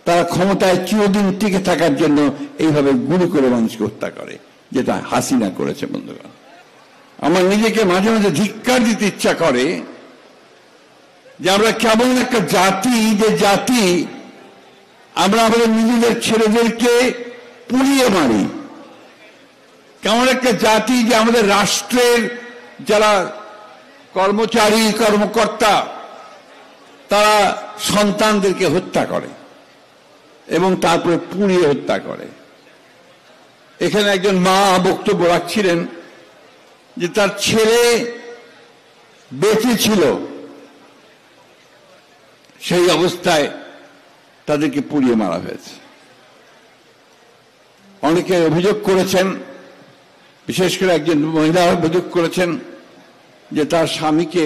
তারা ক্ষমতায় চিরদিন টিকে থাকার জন্য এইভাবে গুলি করে মানুষকে হত্যা করে, যেটা হাসিনা করেছে। বন্ধুগণ, আমার নিজেকে মাঝে মাঝে ধিক্কার দিতে ইচ্ছা করে যে আমরা কেমন একটা জাতি, যে জাতি আমরা আমাদের নিজেদের ছেলেদেরকে পুড়িয়ে মারি। কেমন একটা জাতি যে আমাদের রাষ্ট্রের যারা কর্মচারী কর্মকর্তা তারা সন্তানদেরকে হত্যা করে এবং তারপরে পুড়িয়ে হত্যা করে। এখানে একজন মা বক্তব্য রাখছিলেন যে তার ছেলে বেঁচে ছিল, সেই অবস্থায় তাদেরকে পুড়িয়ে মারা হয়েছে। অনেকে অভিযোগ করেছেন, বিশেষ করে একজন মহিলা অভিযোগ করেছেন যে তার স্বামীকে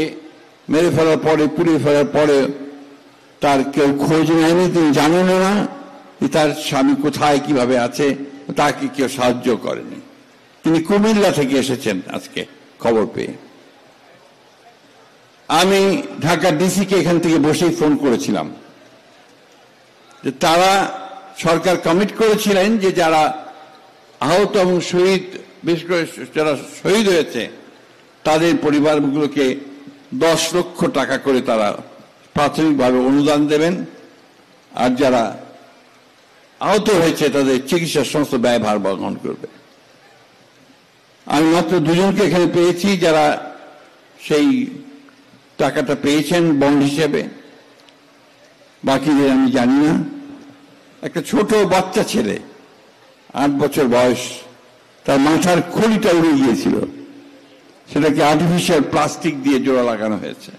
মেরে ফেলার পরে, পুড়িয়ে ফেলার পরে তার কেউ খোঁজ নেয়নি, তিনি জানেন না যে তার স্বামী কোথায় কিভাবে আছে, তাকে কেউ সাহায্য করেনি। তিনি কুমিল্লা থেকে এসেছেন আজকে খবর পেয়ে। আমি ঢাকা ডিসিকে এখান থেকে বসেই ফোন করেছিলাম যে তারা, সরকার কমিট করেছিলেন যে যারা আহত এবং শহীদ, বিশেষ করে যারা শহীদ হয়েছে তাদের পরিবারগুলোকে 10 লক্ষ টাকা করে তারা প্রাথমিকভাবে অনুদান দেবেন, আর যারা আহত হয়েছে তাদের চিকিৎসার সমস্ত ব্যয়ভার বহন করবে। আমি মাত্র 2 জনকে এখানে পেয়েছি যারা সেই টাকাটা পেয়েছেন বন্ড হিসেবে, বাকিদের আমি জানি না। একটা ছোট বাচ্চা ছেলে, 8 বছর বয়স, তার মাথার খুলিটা উড়ে গিয়েছিল, সেটাকে আর্টিফিশিয়াল প্লাস্টিক দিয়ে জোড়া লাগানো হয়েছে।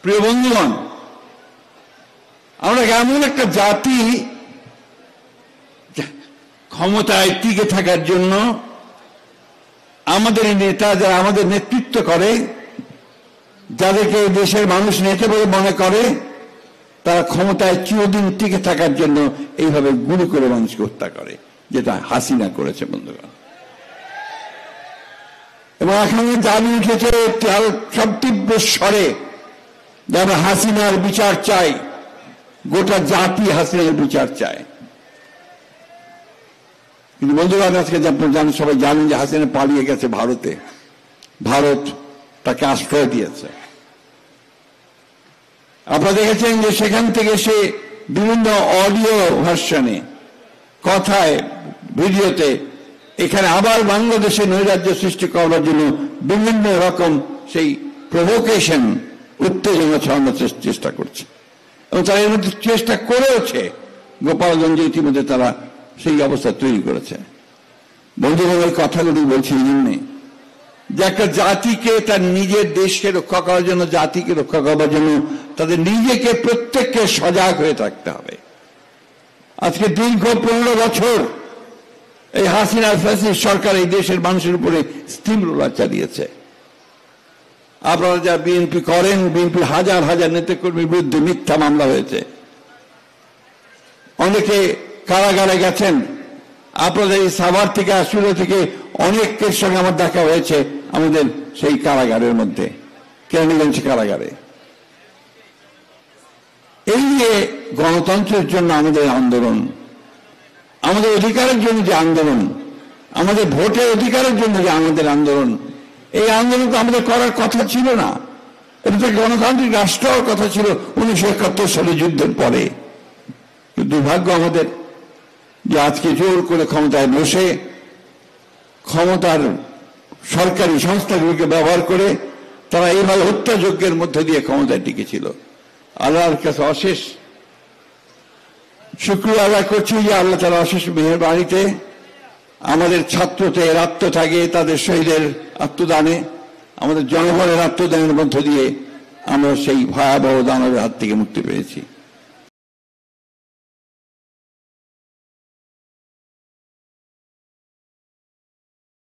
প্রিয় বন্ধুগণ, আমরা এমন একটা জাতি ক্ষমতায় টিকে থাকার জন্য আমাদের নেতা যারা আমাদের নেতৃত্ব করে, যাদেরকে দেশের মানুষ নেতা বলে মনে করে, তারা ক্ষমতায় চিরদিন টিকে থাকার জন্য এইভাবে গুলি করে মানুষকে হত্যা করে, যেটা হাসিনা করেছে। বন্ধুগণ, এবং এখন দাবি উঠেছে সব তীব্র স্বরে যে আমরা হাসিনার বিচার চাই, গোটা জাতি হাসিনার বিচার চায়। কিন্তু বন্ধুগণ, আজকে আপনারা সবাই জানেন যে হাসিনা পালিয়ে গেছে ভারতে, ভারত তাকে আশ্রয় দিয়েছে। আপনারা দেখেছেন যে সেখান থেকে সে বিভিন্ন অডিও ভার্সনে, কথায়, ভিডিওতে এখানে আবার বাংলাদেশে নৈরাজ্য সৃষ্টি করার জন্য বিভিন্ন রকম সেই প্রভোকেশন, উত্তেজনা ছড়ানোর চেষ্টা করছে, এবং তারা এর মধ্যে চেষ্টা করেওছে। গোপালগঞ্জে ইতিমধ্যে তারা সেই অবস্থা তৈরি করেছে। বন্ধুগণ, এই কথাগুলি বলছি এই জন্যে যে একটা জাতিকে তার নিজের দেশকে রক্ষা করার জন্য, জাতিকে রক্ষা করার জন্য তাদের নিজেকে প্রত্যেককে সজাগ হয়ে থাকতে হবে। আজকে দীর্ঘ 15 বছর এই হাসিনার ফ্যাসিস্ট সরকার এই দেশের মানুষের উপরে স্টিম রোলার চালিয়েছে। আপনারা যা বিএনপি করেন, বিএনপির হাজার হাজার নেতাকর্মীর বিরুদ্ধে মিথ্যা মামলা হয়েছে, অনেকে কারাগারে গেছেন। আপনাদের এই সাভার থেকে, আসলে থেকে অনেকের সঙ্গে আমার দেখা হয়েছে আমাদের সেই কারাগারের মধ্যে, কেরানীগঞ্জ কারাগারে। এই যে গণতন্ত্রের জন্য আমাদের আন্দোলন, আমাদের অধিকারের জন্য যে আন্দোলন, আমাদের ভোটের অধিকারের জন্য যে আমাদের আন্দোলন, এই আন্দোলন তো আমাদের করার কথা ছিল না। এটা গণতান্ত্রিক রাষ্ট্র হওয়ার কথা ছিল 1971 সালে যুদ্ধের পরে। দুর্ভাগ্য আমাদের যে আজকে জোর করে ক্ষমতায় বসে ক্ষমতার সরকারি সংস্থাগুলিকে ব্যবহার করে তারা এইভাবে হত্যাযজ্ঞের মধ্যে দিয়ে ক্ষমতায় টিকেছিল। আল্লাহর কাছে অশেষ শুকরিয়া আদায় করছি যে আল্লাহ তাআলা অশেষ মেহেরবানিতে আমাদের ছাত্রদের আত্মত্যাগে, তাদের শহীদের আত্মদানে, আমাদের জনগণের আত্মদানের মধ্য দিয়ে আমরা সেই ভয়াবহ দানবের হাত থেকে মুক্তি পেয়েছি।